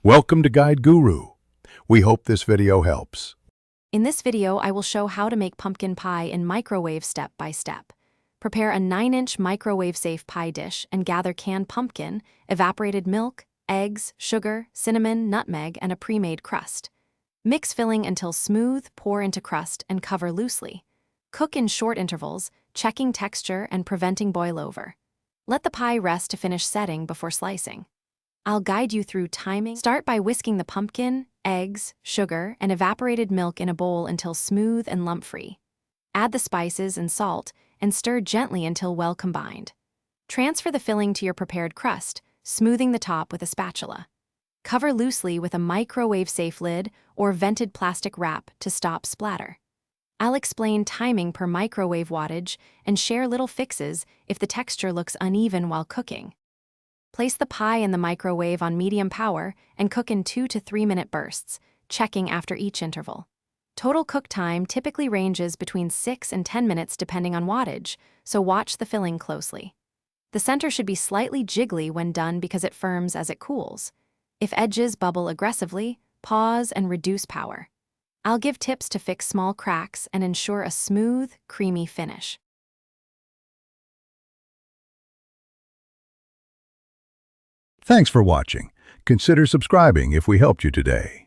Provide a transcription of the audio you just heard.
Welcome to Guide Guru. We hope this video helps. In this video, I will show how to make pumpkin pie in microwave step by step. Prepare a 9-inch microwave-safe pie dish and gather canned pumpkin, evaporated milk, eggs, sugar, cinnamon, nutmeg, and a pre-made crust. Mix filling until smooth, pour into crust, and cover loosely. Cook in short intervals, checking texture and preventing boil over. Let the pie rest to finish setting before slicing. I'll guide you through timing. Start by whisking the pumpkin, eggs, sugar, and evaporated milk in a bowl until smooth and lump-free. Add the spices and salt and stir gently until well combined. Transfer the filling to your prepared crust, smoothing the top with a spatula. Cover loosely with a microwave-safe lid or vented plastic wrap to stop splatter. I'll explain timing per microwave wattage and share little fixes if the texture looks uneven while cooking. Place the pie in the microwave on medium power and cook in 2 to 3 minute bursts, checking after each interval. Total cook time typically ranges between 6 and 10 minutes depending on wattage, so watch the filling closely. The center should be slightly jiggly when done because it firms as it cools. If edges bubble aggressively, pause and reduce power. I'll give tips to fix small cracks and ensure a smooth, creamy finish. Thanks for watching. Consider subscribing if we helped you today.